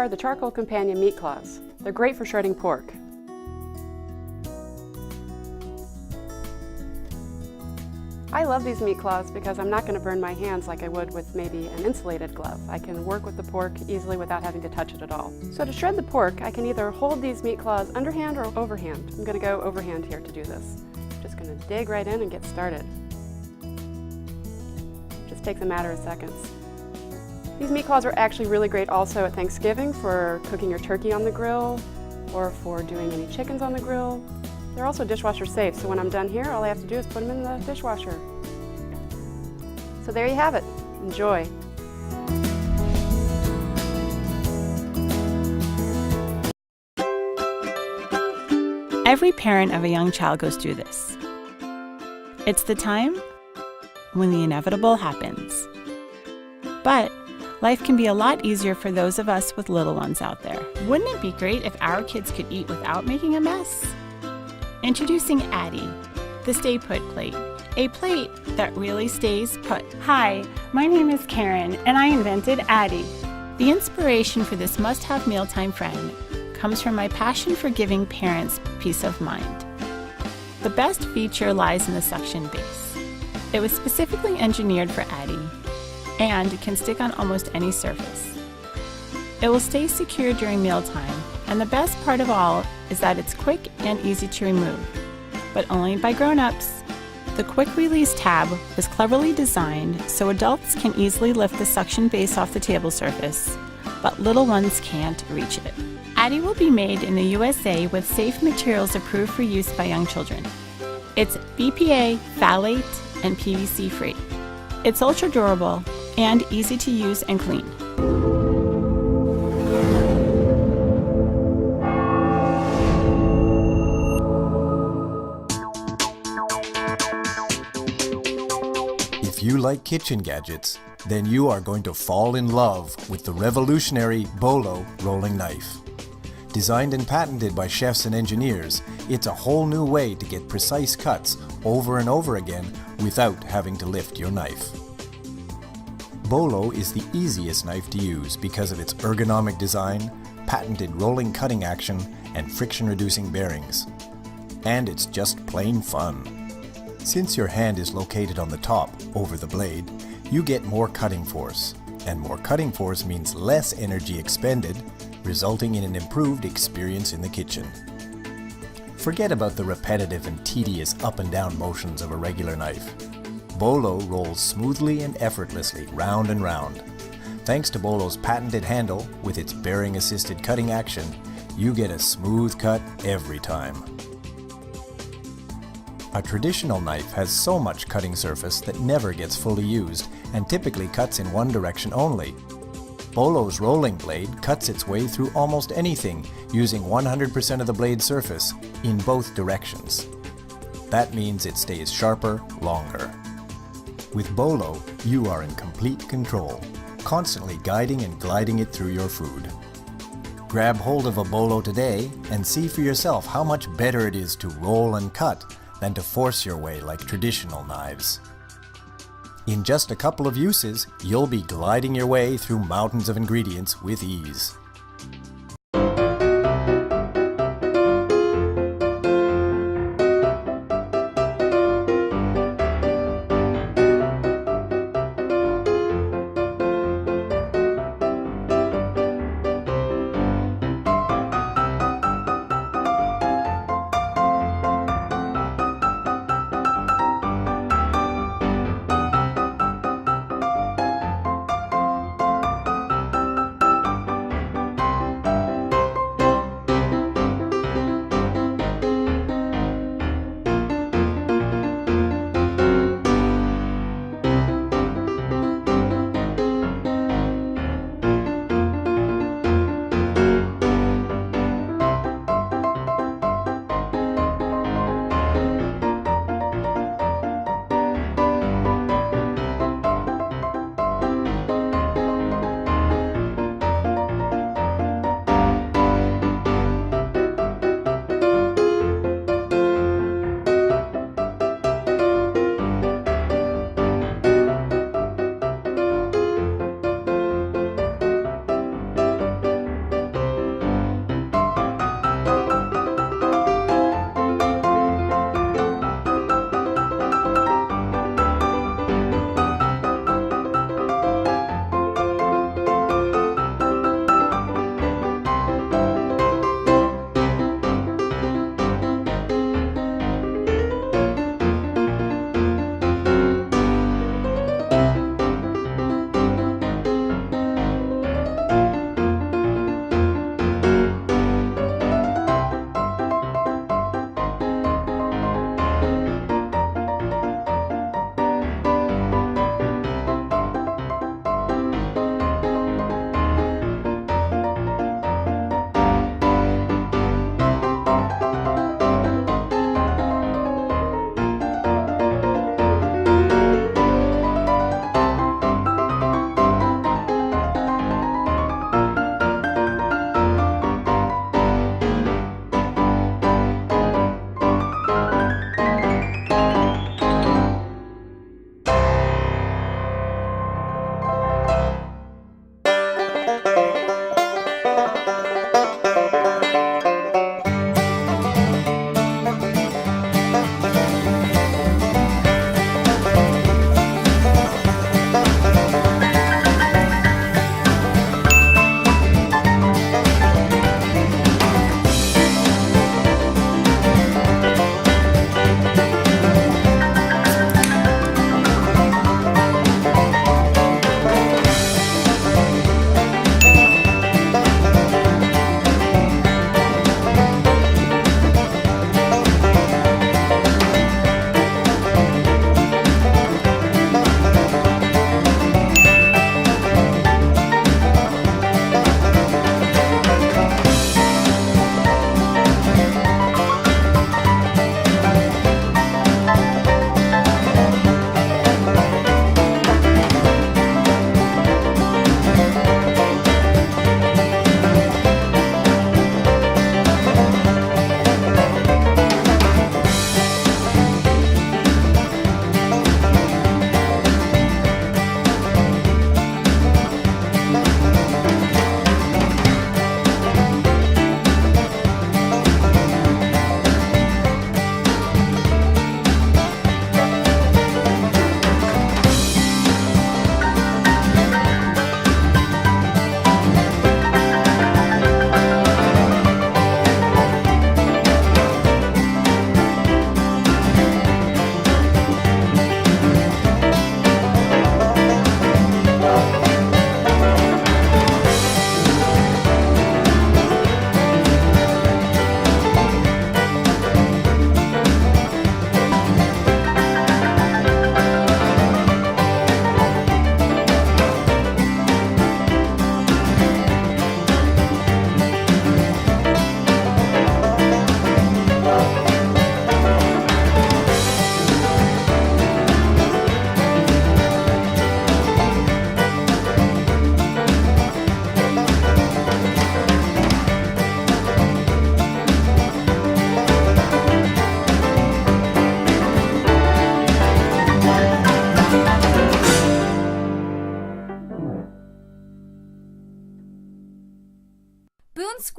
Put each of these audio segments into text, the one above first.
are the Charcoal Companion meat claws. They're great for shredding pork. I love these meat claws because I'm not going to burn my hands like I would with maybe an insulated glove. I can work with the pork easily without having to touch it at all. So to shred the pork, I can either hold these meat claws underhand or overhand. I'm going to go overhand here to do this. Just going to dig right in and get started. Just takes a matter of seconds. These meat claws are actually really great also at Thanksgiving for cooking your turkey on the grill or for doing any chickens on the grill. They're also dishwasher safe, so when I'm done here, all I have to do is put them in the dishwasher. So there you have it. Enjoy. Every parent of a young child goes through this. It's the time when the inevitable happens. But life can be a lot easier for those of us with little ones out there. Wouldn't it be great if our kids could eat without making a mess? Introducing Addy, the Stay Put plate, a plate that really stays put. Hi, my name is Karen, and I invented Addy. The inspiration for this must-have mealtime friend comes from my passion for giving parents peace of mind. The best feature lies in the suction base. It was specifically engineered for Addy, and it can stick on almost any surface. It will stay secure during mealtime, and the best part of all is that it's quick and easy to remove, but only by grown-ups. The quick release tab was cleverly designed so adults can easily lift the suction base off the table surface, but little ones can't reach it. Addy will be made in the USA with safe materials approved for use by young children. It's BPA, phthalate, and PVC free. It's ultra durable and easy to use and clean. If you like kitchen gadgets, then you are going to fall in love with the revolutionary Bolo rolling knife. Designed and patented by chefs and engineers, it's a whole new way to get precise cuts over and over again without having to lift your knife. Bolo is the easiest knife to use because of its ergonomic design, patented rolling cutting action, and friction-reducing bearings. And it's just plain fun. Since your hand is located on the top, over the blade, you get more cutting force. And more cutting force means less energy expended, resulting in an improved experience in the kitchen. Forget about the repetitive and tedious up and down motions of a regular knife. Bolo rolls smoothly and effortlessly round and round. Thanks to Bolo's patented handle with its bearing-assisted cutting action, you get a smooth cut every time. A traditional knife has so much cutting surface that never gets fully used and typically cuts in one direction only. Bolo's rolling blade cuts its way through almost anything using 100% of the blade surface in both directions. That means it stays sharper longer. With Bolo, you are in complete control, constantly guiding and gliding it through your food. Grab hold of a Bolo today and see for yourself how much better it is to roll and cut than to force your way like traditional knives. In just a couple of uses, you'll be gliding your way through mountains of ingredients with ease.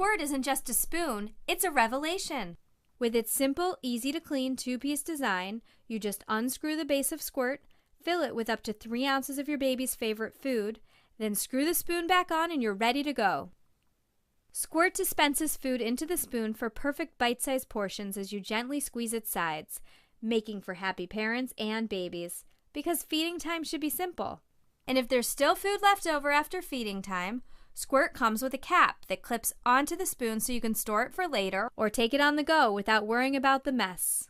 Squirt isn't just a spoon, it's a revelation. With its simple, easy-to-clean two-piece design, you just unscrew the base of Squirt, fill it with up to 3 ounces of your baby's favorite food, then screw the spoon back on and you're ready to go. Squirt dispenses food into the spoon for perfect bite-sized portions as you gently squeeze its sides, making for happy parents and babies, because feeding time should be simple. And if there's still food left over after feeding time, Squirt comes with a cap that clips onto the spoon so you can store it for later or take it on the go without worrying about the mess.